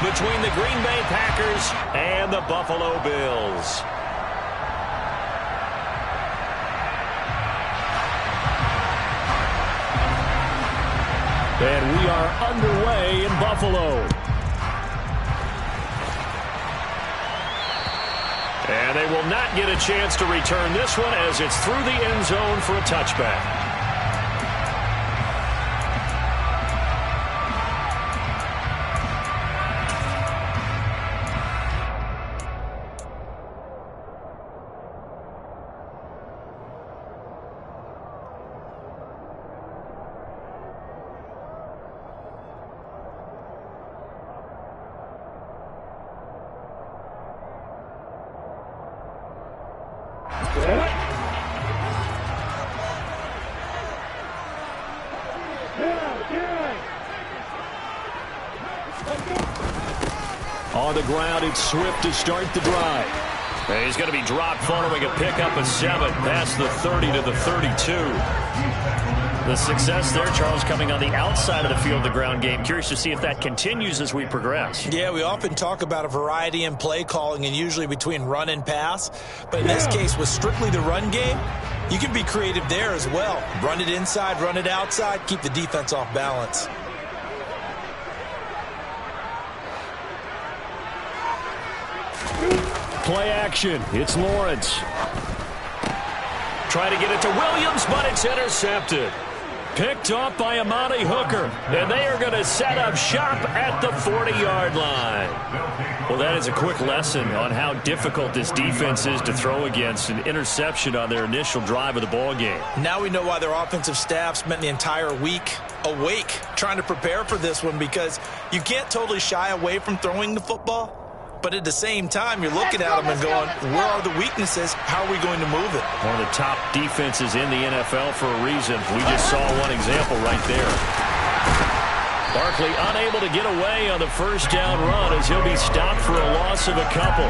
between the Green Bay Packers and the Buffalo Bills. And we are underway in Buffalo. And they will not get a chance to return this one as it's through the end zone for a touchback. On the ground, it's Swift to start the drive. And he's going to be dropped following a pickup of 7 past the 30 to the 32. The success there, Charles, coming on the outside of the field, the ground game. Curious to see if that continues as we progress. Yeah, we often talk about a variety in play calling and usually between run and pass. But in this case, with strictly the run game, you can be creative there as well. Run it inside, run it outside, keep the defense off balance. Play action. It's Lawrence. Try to get it to Williams, but it's intercepted. Picked off by Amani Hooker. And they are going to set up shop at the 40-yard line. Well, that is a quick lesson on how difficult this defense is to throw against. An interception on their initial drive of the ball game. Now we know why their offensive staff spent the entire week awake trying to prepare for this one, because you can't totally shy away from throwing the football. But at the same time, you're looking at them and going, where are the weaknesses? How are we going to move it? One of the top defenses in the NFL for a reason. We just saw one example right there. Barkley unable to get away on the first down run as he'll be stopped for a loss of a couple.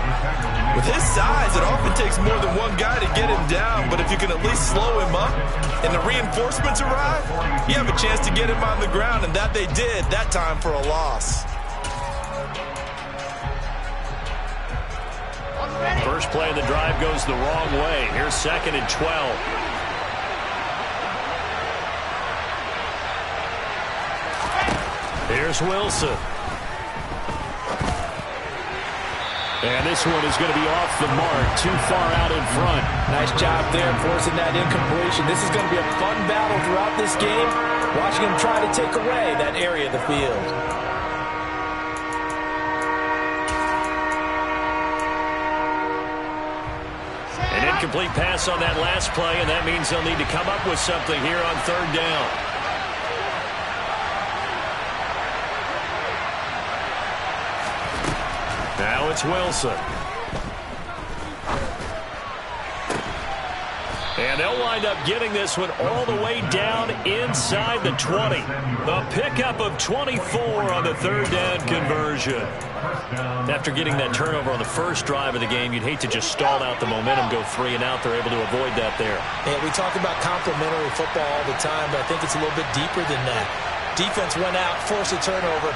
With his size, it often takes more than one guy to get him down. But if you can at least slow him up and the reinforcements arrive, you have a chance to get him on the ground. And that they did, that time for a loss. First play of the drive goes the wrong way. Here's 2nd and 12. Here's Wilson. And this one is going to be off the mark, too far out in front. Nice job there forcing that incompletion. This is going to be a fun battle throughout this game, watching him try to take away that area of the field. Complete pass on that last play, and that means they'll need to come up with something here on 3rd down. Now it's Wilson. And they'll wind up getting this one all the way down inside the 20. The pickup of 24 on the 3rd down conversion. After getting that turnover on the first drive of the game, you'd hate to just stall out the momentum, go 3 and out. They're able to avoid that there. Yeah, we talk about complementary football all the time, but I think it's a little bit deeper than that. Defense went out, forced a turnover,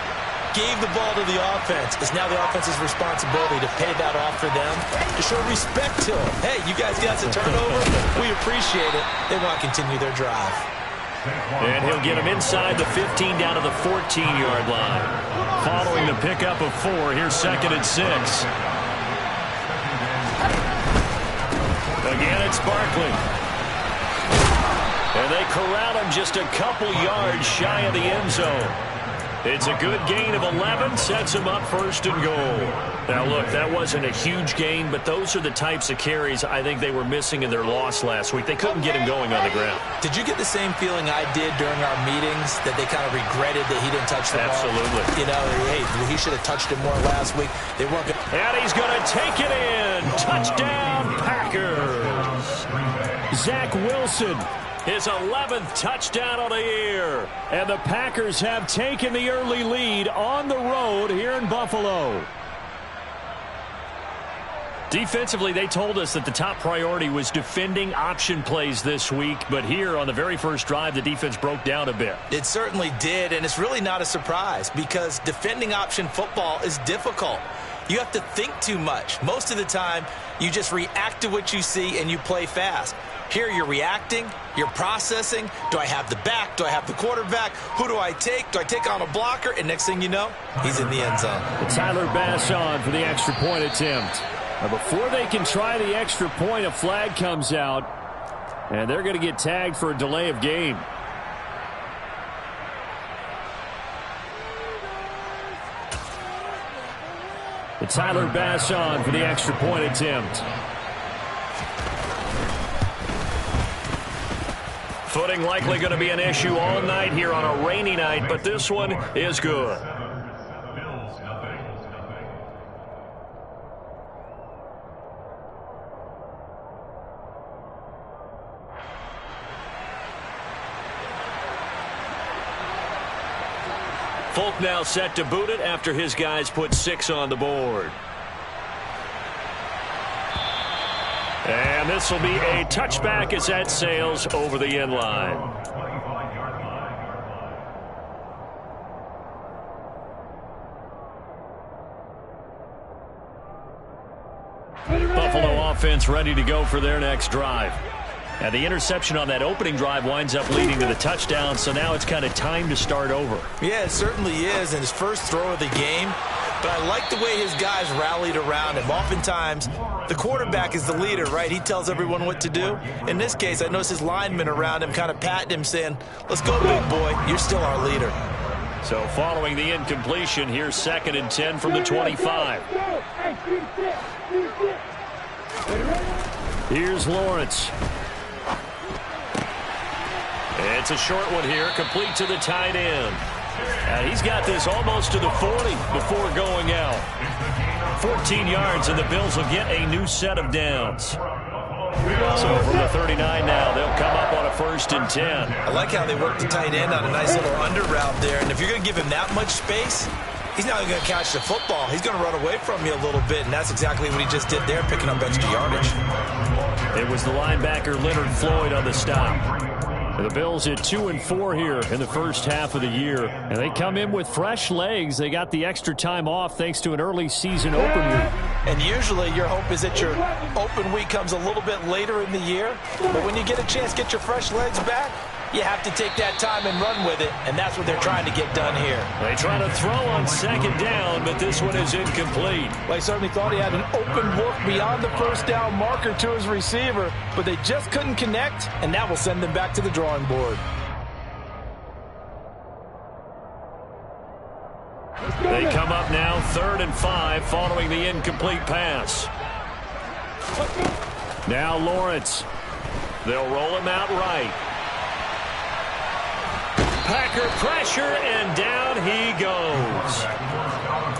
gave the ball to the offense. It's now the offense's responsibility to pay that off for them, to show respect to them. Hey, you guys got a turnover. We appreciate it. They want to continue their drive. And he'll get him inside the 15 down to the 14-yard line. Following the pickup of 4, here's 2nd and 6. Again, it's Barkley. And they corral him just a couple yards shy of the end zone. It's a good gain of 11, sets him up 1st and goal. Now, look, that wasn't a huge gain, but those are the types of carries I think they were missing in their loss last week. They couldn't get him going on the ground. Did you get the same feeling I did during our meetings, that they kind of regretted that he didn't touch the ball? Absolutely. You know, hey, he should have touched it more last week. They weren't going to. And he's going to take it in. Touchdown, Packers. Zach Wilson. His 11th touchdown of the year. And the Packers have taken the early lead on the road here in Buffalo. Defensively, they told us that the top priority was defending option plays this week, but here on the very first drive, the defense broke down a bit. It certainly did, and it's really not a surprise because defending option football is difficult. You have to think too much. Most of the time, you just react to what you see and you play fast. Here you're reacting, you're processing. Do I have the back? Do I have the quarterback? Who do I take? Do I take on a blocker? And next thing you know, he's in the end zone. Tyler Bass on for the extra point attempt. Now before they can try the extra point, a flag comes out, and they're going to get tagged for a delay of game. Tyler Bass on for the extra point attempt. Footing likely going to be an issue all night here on a rainy night, but this one is good. Folk now set to boot it after his guys put 6 on the board. And this will be a touchback as that sails over the end line. Buffalo offense ready to go for their next drive. And the interception on that opening drive winds up leading to the touchdown, so now it's kind of time to start over. Yeah, it certainly is, and his first throw of the game. But I like the way his guys rallied around him. Oftentimes, the quarterback is the leader, right? He tells everyone what to do. In this case, I noticed his linemen around him kind of patting him, saying, let's go, big boy. You're still our leader. So following the incompletion, here's 2nd and 10 from the 25. Here's Lawrence. It's a short one here, complete to the tight end. And he's got this almost to the 40 before going out. 14 yards, and the Bills will get a new set of downs. So from the 39 now, they'll come up on a 1st and 10. I like how they work the tight end on a nice little under route there. And if you're going to give him that much space, he's not going to catch the football. He's going to run away from you a little bit, and that's exactly what he just did there, picking up extra yardage. It was the linebacker Leonard Floyd on the stop. The Bills at 2-4 here in the first half of the year. And they come in with fresh legs. They got the extra time off thanks to an early season open week. And usually your hope is that your open week comes a little bit later in the year. But when you get a chance to get your fresh legs back, you have to take that time and run with it, and that's what they're trying to get done here. They try to throw on 2nd down, but this one is incomplete. They certainly thought he had an open look beyond the first down marker to his receiver, but they just couldn't connect, and that will send them back to the drawing board. They come up now 3rd and 5 following the incomplete pass. Now Lawrence. They'll roll him out right. Packer pressure, and down he goes.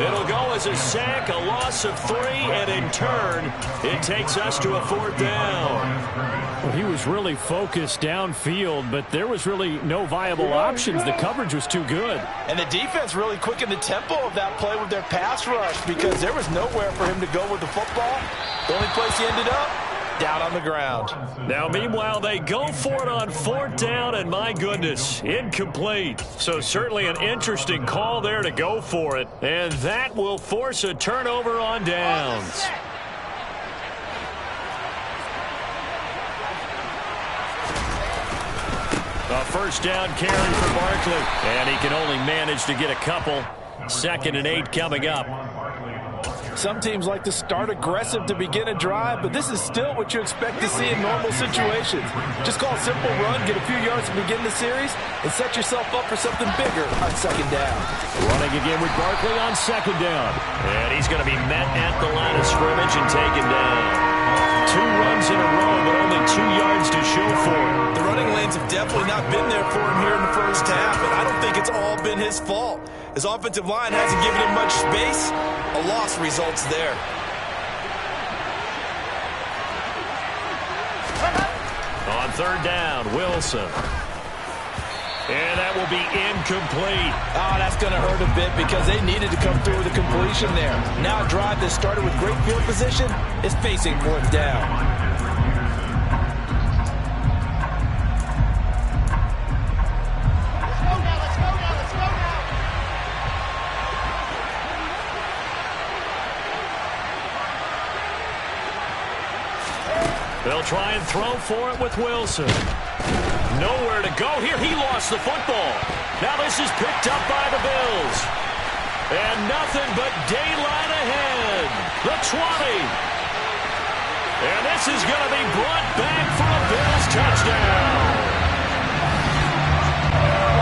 It'll go as a sack, a loss of 3, and in turn, it takes us to a 4th down. Well, he was really focused downfield, but there was really no viable options. The coverage was too good. And the defense really quickened the tempo of that play with their pass rush because there was nowhere for him to go with the football. The only place he ended up, down on the ground. Now, meanwhile, they go for it on 4th down, and my goodness, incomplete. So certainly an interesting call there to go for it, and that will force a turnover on downs. A 1st down carry for Barkley, and he can only manage to get a couple. 2nd and 8 coming up. Some teams like to start aggressive to begin a drive, but this is still what you expect to see in normal situations. Just call a simple run, get a few yards to begin the series, and set yourself up for something bigger on 2nd down. Running again with Barkley on 2nd down. And he's going to be met at the line of scrimmage and taken down. 2 runs in a row, but only 2 yards to show for it. The running lanes have definitely not been there for him here in the first half, and I don't think it's all been his fault. His offensive line hasn't given him much space. A loss results there. On 3rd down, Wilson. And that will be incomplete. Oh, that's going to hurt a bit because they needed to come through with a completion there. Now a drive that started with great field position is facing fourth down. They'll try and throw for it with Wilson. Nowhere to go here. He lost the football. Now this is picked up by the Bills. And nothing but daylight ahead. The 20. And this is going to be brought back for a Bills touchdown.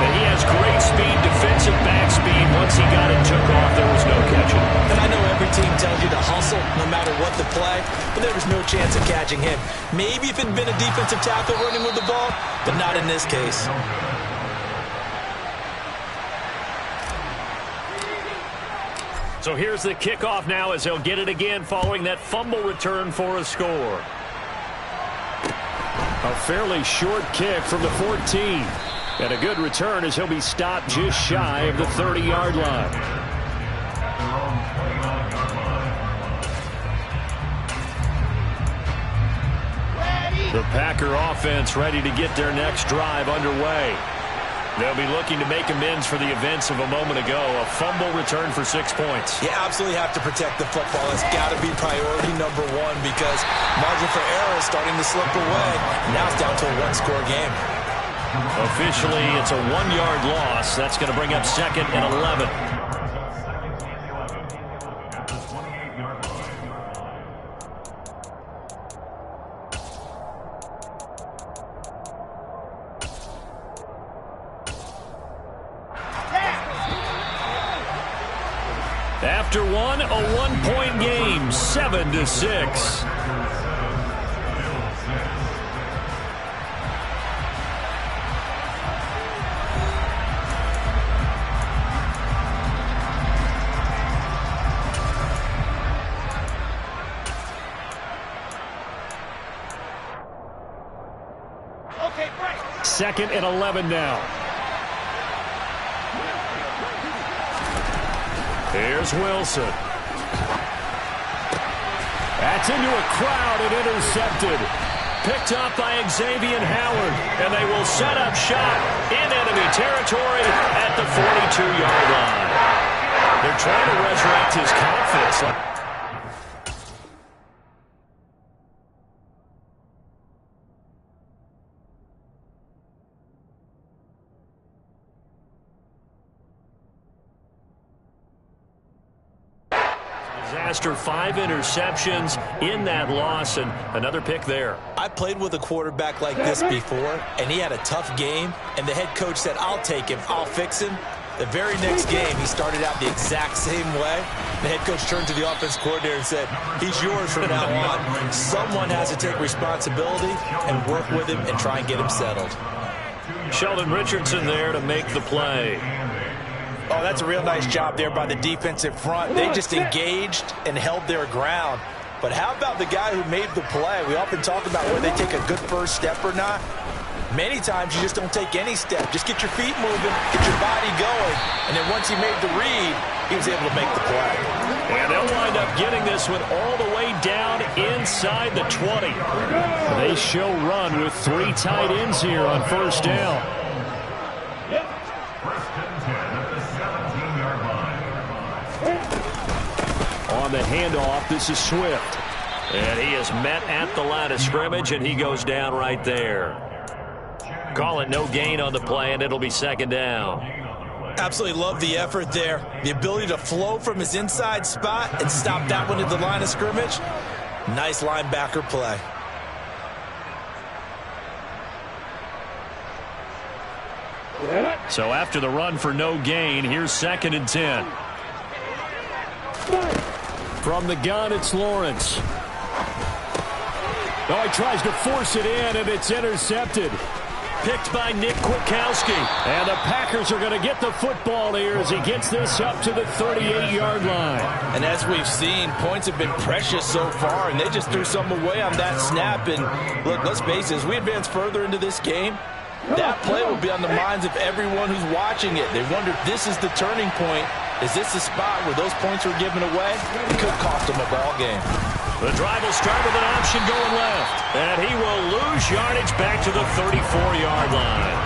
And he has great speed, defensive back speed. Once he got it, took off, there was no catching. And I know every team tells you to hustle no matter what the play, but there was no chance of catching him. Maybe if it had been a defensive tackle running with the ball, but not in this case. So here's the kickoff now as he'll get it again following that fumble return for a score. A fairly short kick from the 14. And a good return as he'll be stopped just shy of the 30-yard line. The Packer offense ready to get their next drive underway. They'll be looking to make amends for the events of a moment ago. A fumble return for 6 points. You absolutely have to protect the football. That's got to be priority number one because margin for error is starting to slip away. Now it's down to a one-score game. Officially, it's a 1-yard loss. That's going to bring up 2nd and 11. After one, a 1-point game, 7-6. Second and 11 now. Here's Wilson. That's into a crowd and intercepted. Picked up by Xavier Howard. And they will set up shop in enemy territory at the 42-yard line. They're trying to resurrect his confidence. Disaster, 5 interceptions in that loss, and another pick there. I played with a quarterback like this before, and he had a tough game, and the head coach said, I'll take him, I'll fix him. The very next game, he started out the exact same way. The head coach turned to the offense coordinator and said, he's yours from now on. Someone has to take responsibility and work with him and try and get him settled. Sheldon Richardson there to make the play. Oh, that's a real nice job there by the defensive front. They just engaged and held their ground. But how about the guy who made the play? We often talk about whether they take a good first step or not. Many times you just don't take any step. Just get your feet moving, get your body going, and then once he made the read, he was able to make the play. And they'll wind up getting this one all the way down inside the 20. They show run with 3 tight ends here on first down. On the handoff, this is Swift. And he is met at the line of scrimmage, and he goes down right there. Call it no gain on the play, and it'll be 2nd down. Absolutely love the effort there. The ability to flow from his inside spot and stop that one at the line of scrimmage. Nice linebacker play. So after the run for no gain, here's 2nd and 10. From the gun, it's Lawrence. Oh, he tries to force it in, and it's intercepted. Picked by Nick Kwiatkowski. And the Packers are going to get the football here as he gets this up to the 38-yard line. And as we've seen, points have been precious so far, and they just threw some away on that snap. And look, let's face it, as we advance further into this game, That play will be on the minds of everyone who's watching it. They wonder if this is the turning point. Is this the spot where those points were given away? It could cost them a ball game. The drive will start with an option going left. And he will lose yardage back to the 34-yard line.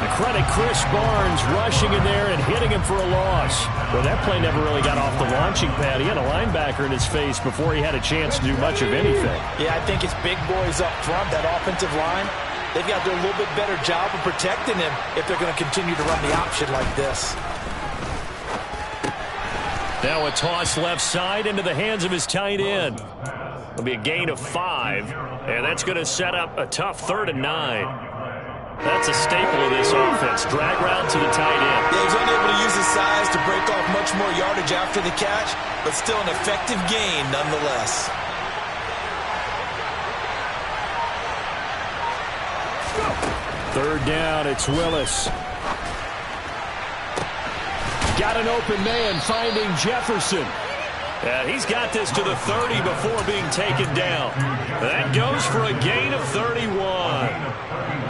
The credit Chris Barnes rushing in there and hitting him for a loss. Well, that play never really got off the launching pad. He had a linebacker in his face before he had a chance to do much of anything. Yeah, I think it's big boys up front, that offensive line. They've got to do a little bit better job of protecting him if they're going to continue to run the option like this. Now a toss left side into the hands of his tight end. It'll be a gain of 5, and that's going to set up a tough 3rd and 9. That's a staple of this offense. Drag route to the tight end. Yeah, he's only able to use his size to break off much more yardage after the catch, but still an effective gain nonetheless. Third down, it's Willis. Got an open man finding Jefferson. And he's got this to the 30 before being taken down. That goes for a gain of 31.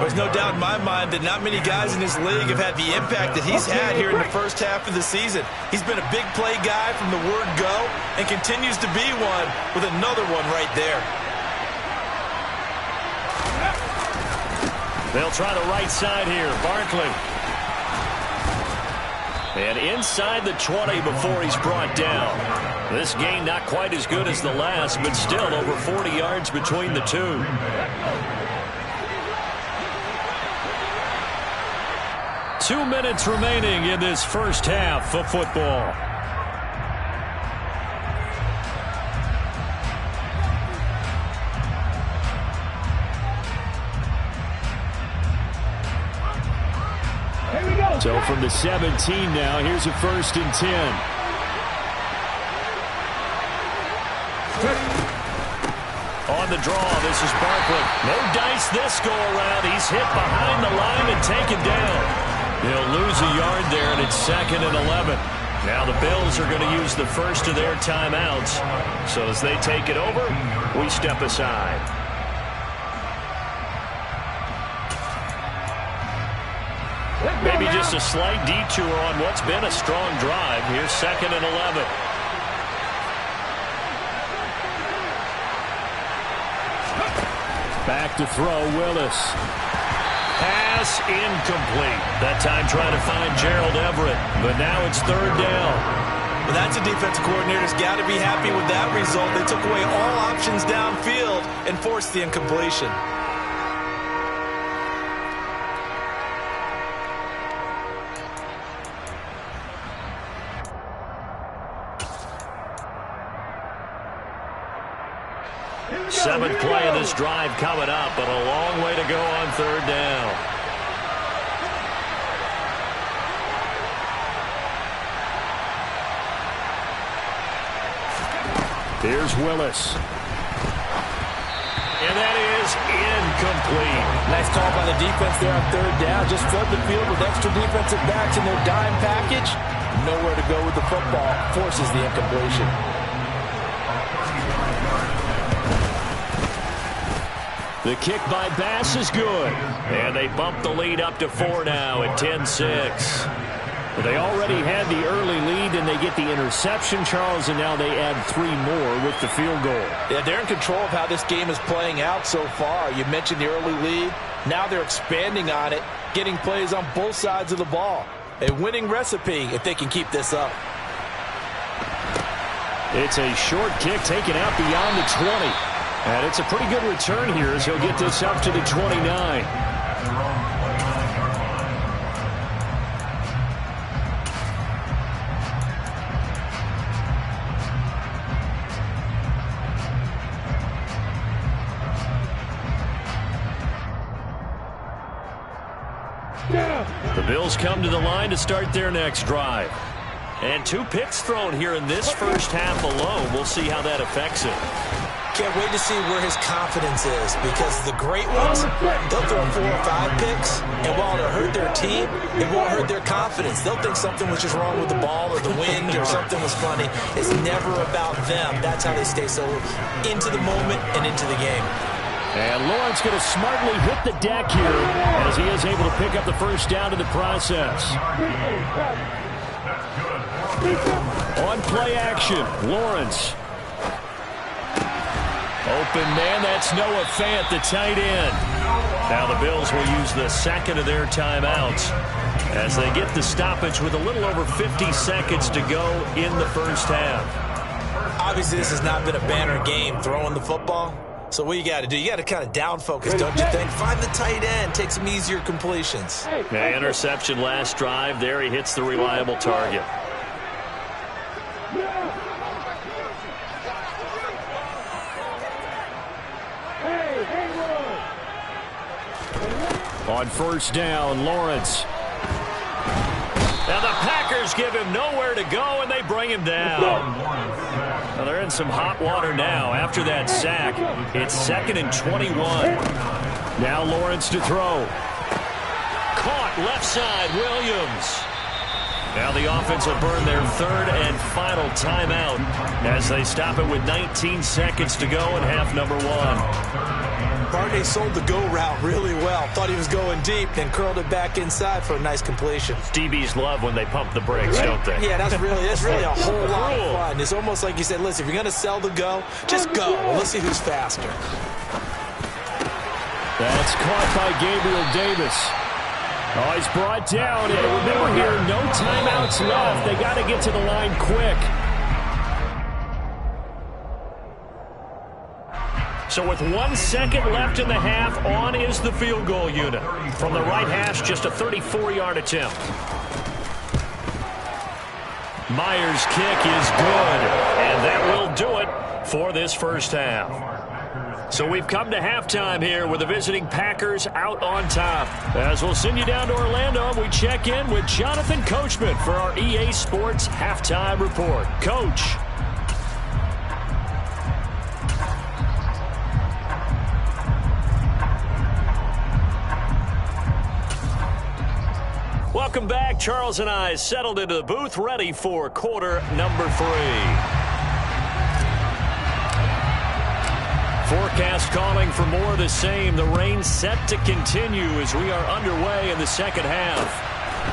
There's no doubt in my mind that not many guys in this league have had the impact that he's had here in the first half of the season. He's been a big play guy from the word go and continues to be one with another one right there. They'll try the right side here. Barkley. And inside the 20 before he's brought down. This gain not quite as good as the last, but still over 40 yards between the two. Two minutes remaining in this first half of football. So from the 17 now, here's a 1st and 10. On the draw, this is Barkley. No dice this go around. He's hit behind the line and taken down. He'll lose a yard there, and it's 2nd and 11. Now the Bills are going to use the first of their timeouts. So as they take it over, we step aside. Maybe just a slight detour on what's been a strong drive. Here's 2nd and 11. Back to throw, Willis. Pass incomplete. That time trying to find Gerald Everett, but now it's 3rd down. Well, that's a defensive coordinator's got to be happy with that result. They took away all options downfield and forced the incompletion. Seventh play of this drive coming up, but a long way to go on 3rd down. Here's Willis. And that is incomplete. Nice call by the defense there on 3rd down. Just flood the field with extra defensive backs in their dime package. Nowhere to go with the football. Forces the incompletion. The kick by Bass is good. And they bump the lead up to 4 now at 10-6. But they already had the early lead, and they get the interception, Charles, and now they add 3 more with the field goal. Yeah, they're in control of how this game is playing out so far. You mentioned the early lead. Now they're expanding on it, getting plays on both sides of the ball. A winning recipe if they can keep this up. It's a short kick taken out beyond the 20. And it's a pretty good return here as he'll get this up to the 29. The Bills come to the line to start their next drive. And 2 picks thrown here in this first half alone. We'll see how that affects it. Can't wait to see where his confidence is, because the great ones, they'll throw 4 or 5 picks, and while it'll hurt their team, it won't hurt their confidence. They'll think something was just wrong with the ball or the wind or something was funny. It's never about them. That's how they stay so into the moment and into the game. And Lawrence going to smartly hit the deck here as he is able to pick up the first down in the process. On play action, Lawrence. Open man, that's Noah Fant, the tight end. Now the Bills will use the second of their timeouts as they get the stoppage with a little over 50 seconds to go in the first half. Obviously, this has not been a banner game throwing the football. So what you got to do, you got to kind of down focus, don't you think? Find the tight end, take some easier completions. Yeah, interception last drive. There he hits the reliable target. On first down, Lawrence. Now the Packers give him nowhere to go, and they bring him down. Now they're in some hot water now after that sack. It's 2nd and 21. Now Lawrence to throw. Caught left side, Williams. Now the offense will burn their third and final timeout as they stop it with 19 seconds to go in half number 1. Barney sold the go route really well. Thought he was going deep, then curled it back inside for a nice completion. DBs love when they pump the brakes, don't they? Yeah, that's really a whole lot of fun. It's almost like you said, listen, if you're going to sell the go, just go. Let's see who's faster. That's caught by Gabriel Davis. Oh, he's brought down. And remember here, no timeouts left. They got to get to the line quick. So with 1 second left in the half, on is the field goal unit. From the right hash, just a 34-yard attempt. Myers' kick is good, and that will do it for this first half. So we've come to halftime here with the visiting Packers out on top. As we'll send you down to Orlando, we check in with Jonathan Coachman for our EA Sports Halftime Report. Coach. Welcome back. Charles and I settled into the booth, ready for quarter number 3. Forecast calling for more of the same. The rain set to continue as we are underway in the second half.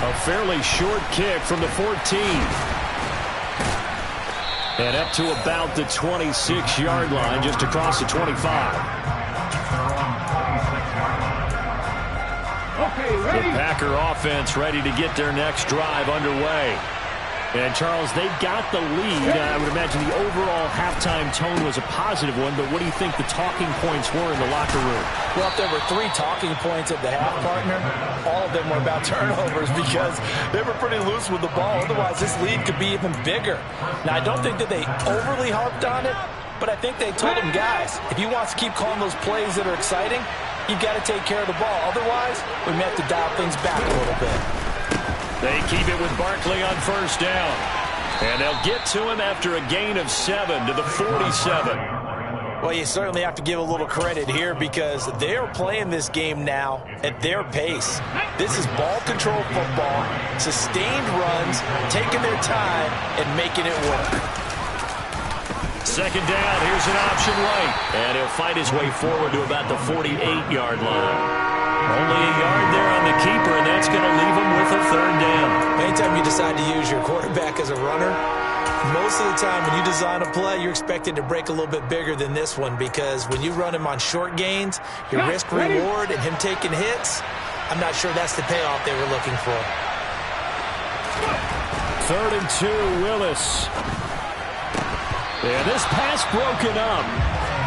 A fairly short kick from the 14. And up to about the 26-yard line, just across the 25. The Packer offense ready to get their next drive underway. And, Charles, they've got the lead. I would imagine the overall halftime tone was a positive one, but what do you think the talking points were in the locker room? Well, if there were 3 talking points at the half, partner, all of them were about turnovers because they were pretty loose with the ball. Otherwise, this lead could be even bigger. Now, I don't think that they overly harped on it, but I think they told them, guys, if he wants to keep calling those plays that are exciting, you've got to take care of the ball. Otherwise, we may have to dial things back a little bit. They keep it with Barkley on first down. And they'll get to him after a gain of 7 to the 47. Well, you certainly have to give a little credit here because they're playing this game now at their pace. This is ball control football, sustained runs, taking their time, and making it work. Second down, here's an option right. And he'll fight his way forward to about the 48-yard line. Only a yard there on the keeper, and that's going to leave him with a third down. Anytime you decide to use your quarterback as a runner, most of the time when you design a play, you're expected to break a little bit bigger than this one because when you run him on short gains, your risk-reward and him taking hits, I'm not sure that's the payoff they were looking for. 3rd and 2, Willis. And this pass broken up.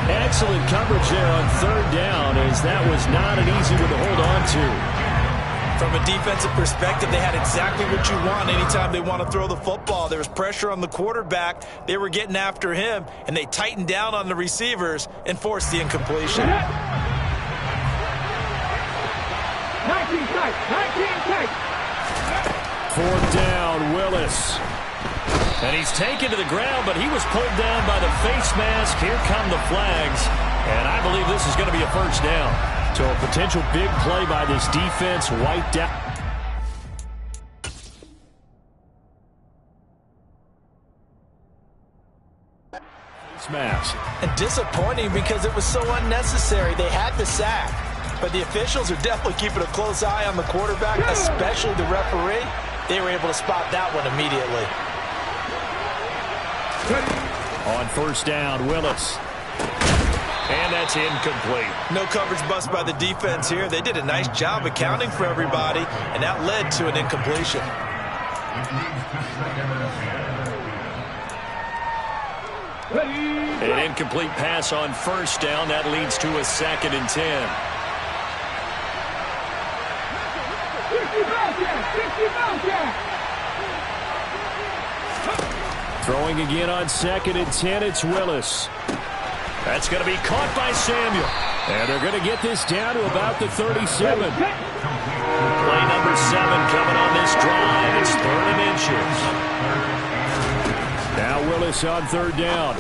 Excellent coverage there on 3rd down as that was not an easy one to hold on to. From a defensive perspective, they had exactly what you want anytime they want to throw the football. There was pressure on the quarterback. They were getting after him, and they tightened down on the receivers and forced the incompletion. 19 tight. 4th down, Willis. And he's taken to the ground, but he was pulled down by the face mask. Here come the flags. And I believe this is going to be a first down. So a potential big play by this defense wiped out. Mask. And disappointing because it was so unnecessary. They had the sack. But the officials are definitely keeping a close eye on the quarterback, especially the referee. They were able to spot that one immediately. On first down, Willis. And that's incomplete. No coverage bust by the defense here. They did a nice job accounting for everybody, and that led to an incompletion. An incomplete pass on first down. That leads to a 2nd and 10. Throwing again on 2nd and 10. It's Willis. That's going to be caught by Samuel. And they're going to get this down to about the 37. Play number 7 coming on this drive. It's 3rd and inches. Now Willis on 3rd down.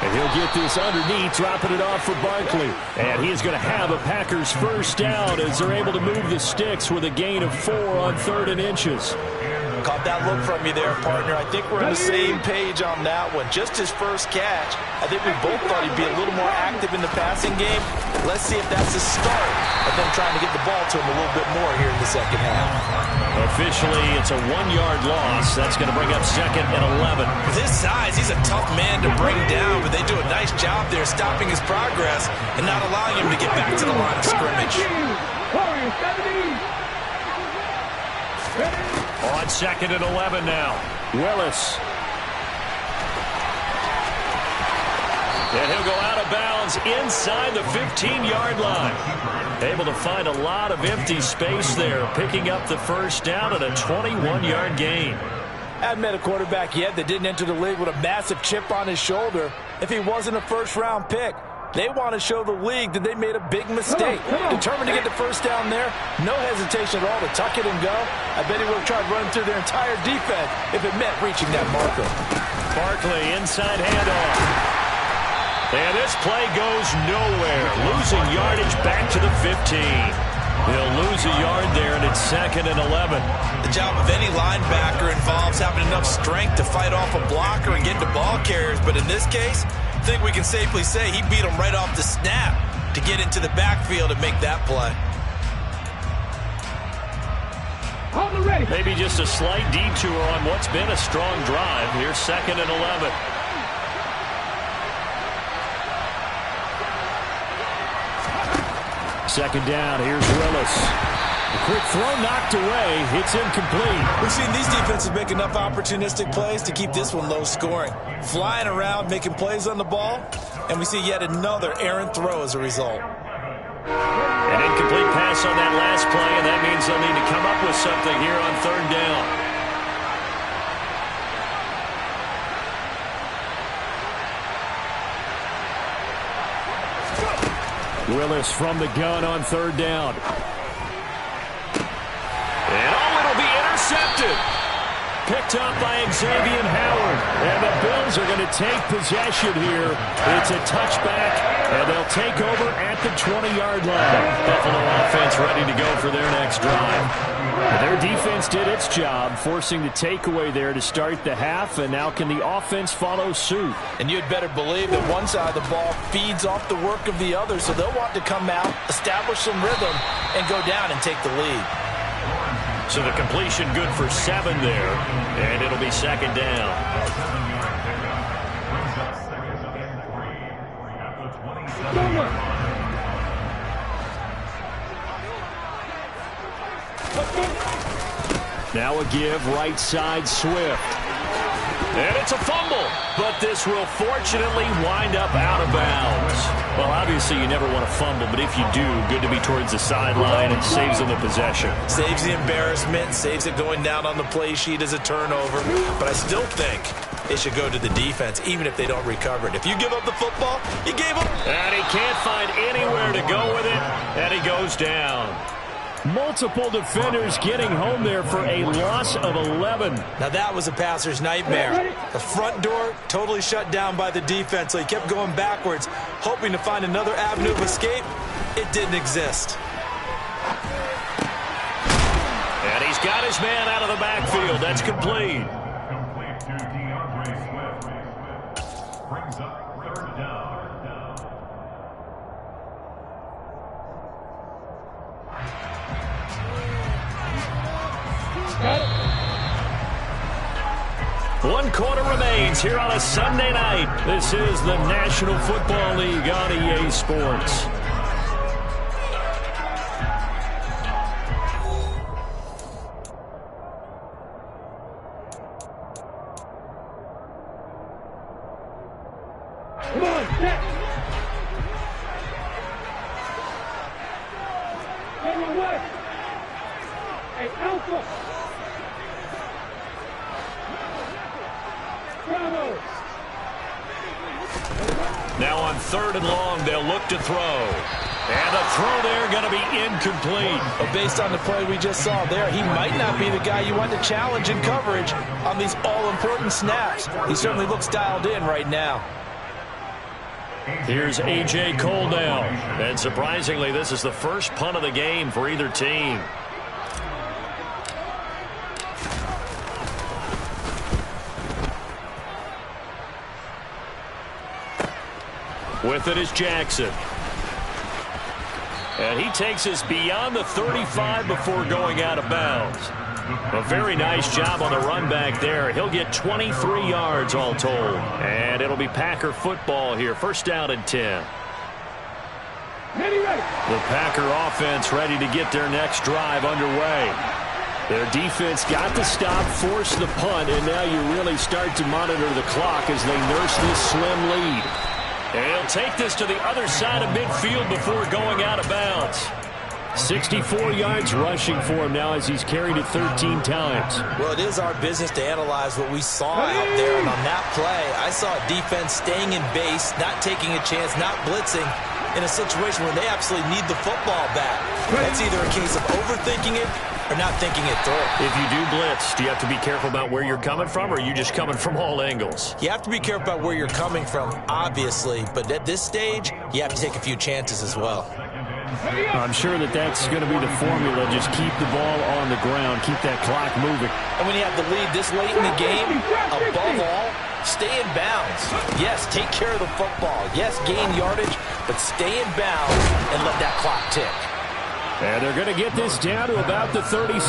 And he'll get this underneath, dropping it off for Barkley. And he's going to have a Packers first down as they're able to move the sticks with a gain of 4 on 3rd and inches. Caught that look from you there, partner. I think we're on the same page on that one. Just his first catch. I think we both thought he'd be a little more active in the passing game. Let's see if that's the start of them trying to get the ball to him a little bit more here in the second half. Officially, it's a 1-yard loss. That's going to bring up 2nd and 11. With his size, he's a tough man to bring down, but they do a nice job there stopping his progress and not allowing him to get back to the line of scrimmage. On 2nd and 11 now. Willis. And he'll go out of bounds inside the 15-yard line. Able to find a lot of empty space there, picking up the first down and a 21-yard gain. I haven't met a quarterback yet that didn't enter the league with a massive chip on his shoulder if he wasn't a first-round pick. They want to show the league that they made a big mistake. Determined to get the first down there. No hesitation at all to tuck it and go. I bet he would have tried running through their entire defense if it meant reaching that marker. Barkley inside handoff. And this play goes nowhere. Losing yardage back to the 15. They'll lose a yard there, and it's 2nd and 11. The job of any linebacker involves having enough strength to fight off a blocker and get to ball carriers. But in this case, I think we can safely say he beat him right off the snap to get into the backfield and make that play. Maybe just a slight detour on what's been a strong drive. Here's 2nd and 11. Second down, here's Willis. A quick throw knocked away. It's incomplete. We've seen these defenses make enough opportunistic plays to keep this one low scoring. Flying around, making plays on the ball, and we see yet another errant throw as a result. An incomplete pass on that last play, and that means they'll need to come up with something here on 3rd down. Willis from the gun on 3rd down. And it'll be intercepted. Picked up by Xavier Howard. And the Bills are going to take possession here. It's a touchback, and they'll take over at the 20-yard line. Buffalo offense ready to go for their next drive. Their defense did its job, forcing the takeaway there to start the half, and now can the offense follow suit? And you'd better believe that one side of the ball feeds off the work of the other, so they'll want to come out, establish some rhythm, and go down and take the lead. So the completion good for 7 there, and it'll be 2nd down. Now a give, right side, Swift. And it's a fumble, but this will fortunately wind up out of bounds. Well, obviously you never want to fumble, but if you do, good to be towards the sideline and saves them the possession. Saves the embarrassment, saves it going down on the play sheet as a turnover, but I still think it should go to the defense, even if they don't recover it. If you give up the football, you gave up. And he can't find anywhere to go with it, and he goes down. Multiple defenders getting home there for a loss of 11. Now that was a passer's nightmare. The front door totally shut down by the defense, so he kept going backwards, hoping to find another avenue of escape. It didn't exist. And he's got his man out of the backfield. That's complete. brings up third down. One quarter remains here on a Sunday night. This is the National Football League on EA Sports. Come on, set. Number one. Hey, Alpha. Bravo. Now on 3rd and long, they'll look to throw. And a throw there going to be incomplete. But based on the play we just saw there, he might not be the guy you want to challenge in coverage on these all-important snaps. He certainly looks dialed in right now. Here's A.J. Coldell. And surprisingly, this is the first punt of the game for either team. With it is Jackson. And he takes us beyond the 35 before going out of bounds. A very nice job on the run back there. He'll get 23 yards all told. And it'll be Packer football here. First down and 10. The Packer offense ready to get their next drive underway. Their defense got the stop, forced the punt, and now you really start to monitor the clock as they nurse this slim lead. And he'll take this to the other side of midfield before going out of bounds. 64 yards rushing for him now as he's carried it 13 times. Well, it is our business to analyze what we saw out there. And on that play, I saw a defense staying in base, not taking a chance, not blitzing in a situation where they absolutely need the football back. That's either a case of overthinking it or not thinking it through. If you do blitz, do you have to be careful about where you're coming from, or are you just coming from all angles? You have to be careful about where you're coming from, obviously. But at this stage, you have to take a few chances as well. I'm sure that's going to be the formula. Just keep the ball on the ground. Keep that clock moving. And when you have the lead this late in the game, above all, stay in bounds. Yes, take care of the football. Yes, gain yardage, but stay in bounds and let that clock tick. And they're going to get this down to about the 37.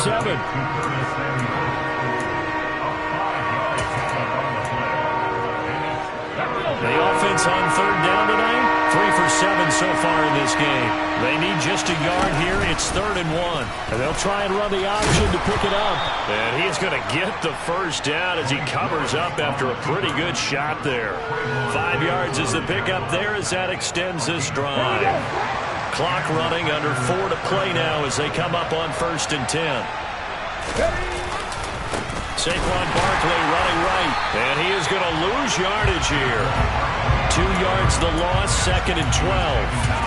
The offense on 3rd down tonight, 3 for 7 so far in this game. They need just a yard here. It's 3rd and 1. And they'll try and run the option to pick it up. And he's going to get the first down as he covers up after a pretty good shot there. 5 yards is the pickup there as that extends this drive. Clock running, under 4 to play now as they come up on 1st and 10. Saquon Barkley running right, and he is going to lose yardage here. 2 yards the loss, 2nd and 12.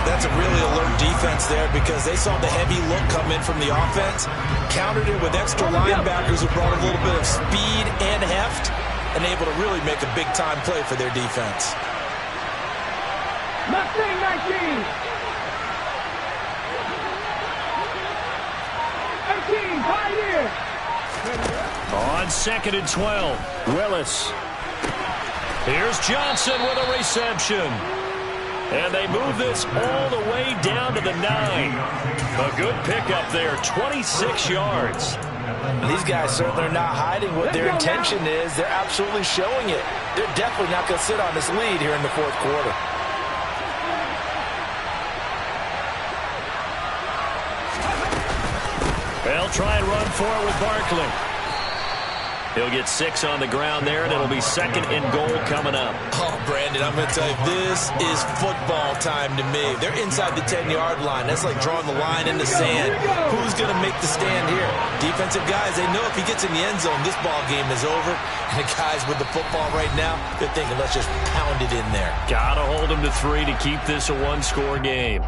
That's a really alert defense there because they saw the heavy look come in from the offense, countered it with extra linebackers who brought a little bit of speed and heft, and able to really make a big-time play for their defense. Mustang 19. 18, Pioneer. On 2nd and 12, Willis. Here's Johnson with a reception. And they move this all the way down to the 9. A good pickup there, 26 yards. These guys certainly are not hiding what their intention is. They're absolutely showing it. They're definitely not going to sit on this lead here in the 4th quarter. They'll try and run for it with Barkley. He'll get 6 on the ground there, and it'll be 2nd and goal coming up. Oh, Brandon, I'm going to tell you, this is football time to me. They're inside the 10-yard line. That's like drawing the line in the sand. Who's going to make the stand here? Defensive guys, they know if he gets in the end zone, this ball game is over. And the guys with the football right now, they're thinking, let's just pound it in there. Got to hold them to 3 to keep this a one-score game.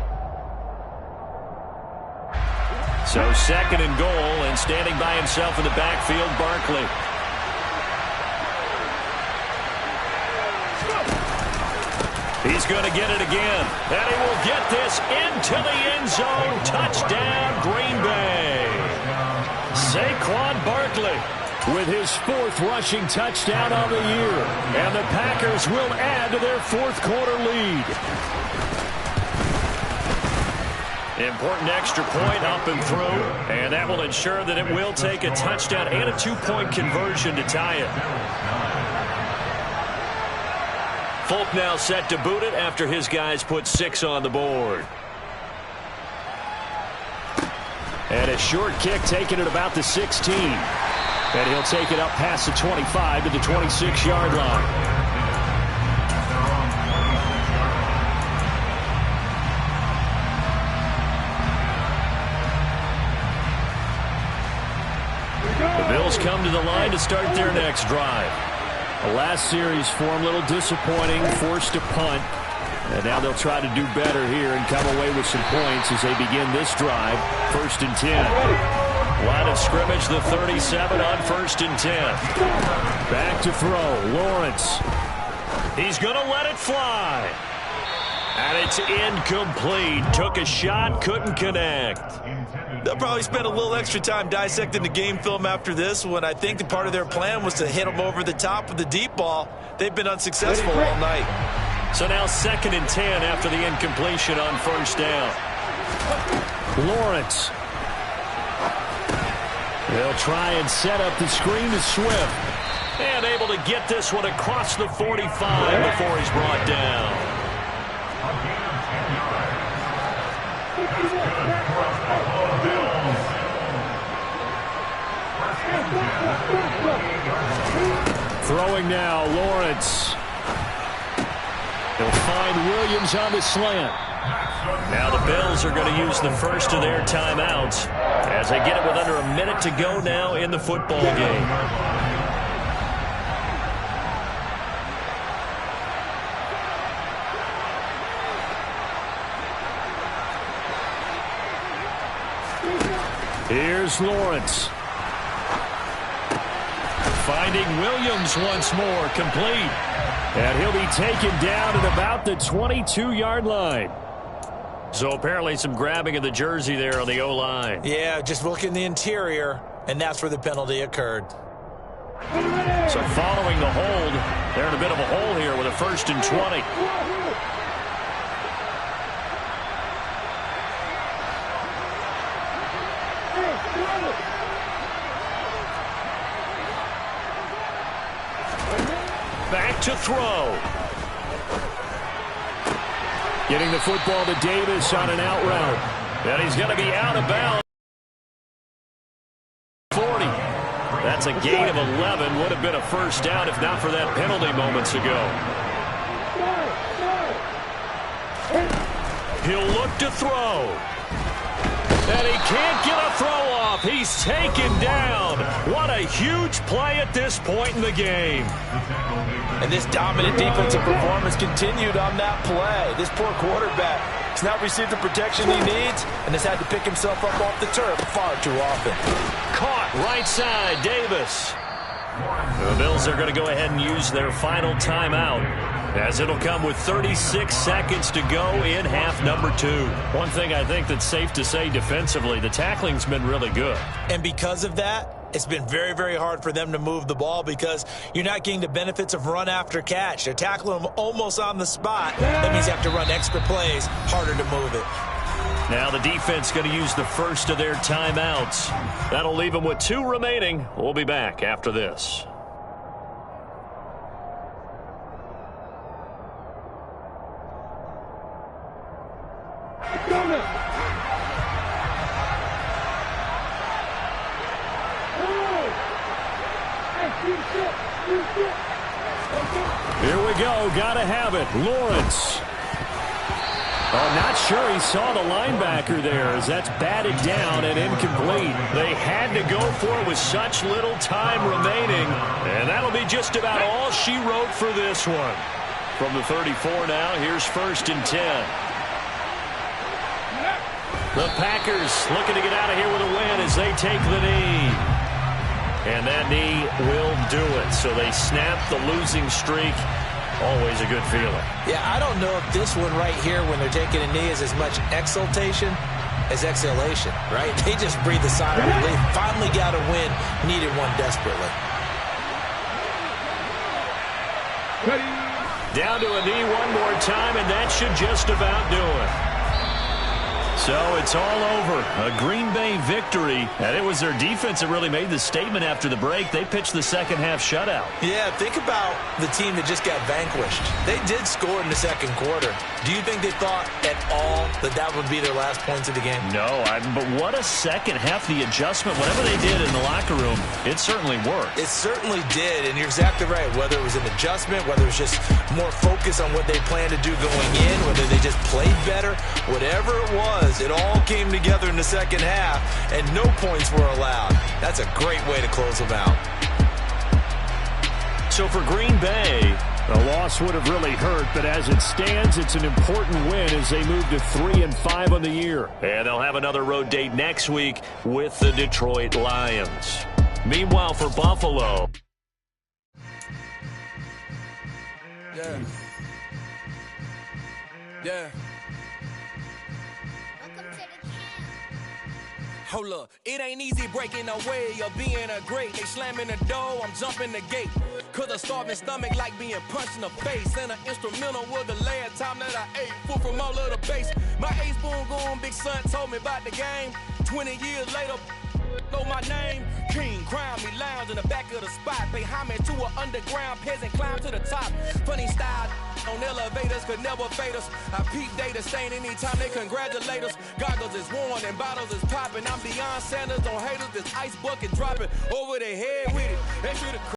So 2nd and goal, and standing by himself in the backfield, Barkley. He's going to get it again, and he will get this into the end zone. Touchdown, Green Bay. Saquon Barkley. with his 4th rushing touchdown of the year. And the Packers will add to their 4th quarter lead. Important extra point up and through, and that will ensure that it will take a touchdown and a 2-point conversion to tie it. Folk now set to boot it after his guys put 6 on the board. And a short kick taken at about the 16. And he'll take it up past the 25 to the 26-yard line. The Bills come to the line to start their next drive. The last series for them a little disappointing, forced a punt. And now they'll try to do better here and come away with some points as they begin this drive. 1st and 10. Line of scrimmage, the 37 on 1st and 10. Back to throw, Lawrence. He's going to let it fly. And it's incomplete. Took a shot, couldn't connect. They'll probably spend a little extra time dissecting the game film after this one. I think the part of their plan was to hit them over the top with the deep ball. They've been unsuccessful all night. So now 2nd and 10 after the incompletion on 1st down. Lawrence. They'll try and set up the screen to Swift. And able to get this one across the 45 before he's brought down. Throwing now, Lawrence. He'll find Williams on the slant. Now the Bills are going to use the first of their timeouts as they get it with under a minute to go now in the football game. Here's Lawrence. Finding Williams once more, complete. And he'll be taken down at about the 22-yard line. So apparently some grabbing of the jersey there on the O-line. Yeah, just look in the interior, and that's where the penalty occurred. So following the hold, they're in a bit of a hole here with a 1st and 20. Back to throw. Getting the football to Davis on an out route. And he's going to be out of bounds. 40. That's a gain of 11. Would have been a 1st down if not for that penalty moments ago. He'll look to throw. And he can't get a throw off. He's taken down. What a huge play at this point in the game. And this dominant defensive performance continued on that play. This poor quarterback has not received the protection he needs and has had to pick himself up off the turf far too often. Caught right side, Davis. The Bills are going to go ahead and use their final timeout, as it'll come with 36 seconds to go in half number 2. One thing I think that's safe to say defensively, the tackling's been really good. And because of that, it's been very, very hard for them to move the ball because you're not getting the benefits of run after catch. They're tackling them almost on the spot. That means you have to run extra plays, harder to move it. Now the defense going to use the first of their timeouts. That'll leave them with 2 remaining. We'll be back after this. Here we go. Gotta have it. Lawrence. Oh, not sure he saw the linebacker there as that's batted down and incomplete. They had to go for it with such little time remaining. And that'll be just about all she wrote for this one. From the 34 now, here's 1st and 10. The Packers looking to get out of here with a win as they take the knee. And that knee will do it. So they snap the losing streak. Always a good feeling. Yeah, I don't know if this one right here when they're taking a knee is as much exultation as exhalation, right? They just breathed a sigh of relief. Finally got a win, needed one desperately. Down to a knee one more time, and that should just about do it. So it's all over. A Green Bay victory, and it was their defense that really made the statement after the break. They pitched the second-half shutout. Yeah, think about the team that just got vanquished. They did score in the second quarter. Do you think they thought at all that that would be their last points of the game? No, but what a second half. The adjustment, whatever they did in the locker room, it certainly worked. It certainly did, and you're exactly right. Whether it was an adjustment, whether it was just more focus on what they planned to do going in, whether they just played better, whatever it was, it all came together in the second half, and no points were allowed. That's a great way to close them out. So for Green Bay, the loss would have really hurt, but as it stands, it's an important win as they move to 3-5 on the year. And they'll have another road date next week with the Detroit Lions. Meanwhile, for Buffalo. Yeah. Hold up, it ain't easy breaking away or being a great. They slamming the door, I'm jumping the gate. Cause a starving stomach like being punched in the face. And an instrumental was the last time that I ate food from all of the base. My ace boom goon, big son told me about the game. 20 years later, know my name. King, crown me, lounge in the back of the spot. Pay homage to an underground peasant, climb to the top. Funny style on elevators could never fade us. I peep data saying anytime they congratulate us. Goggles is worn and bottles is popping. I'm beyond Sanders on haters, this ice bucket dropping over their head with it. They should have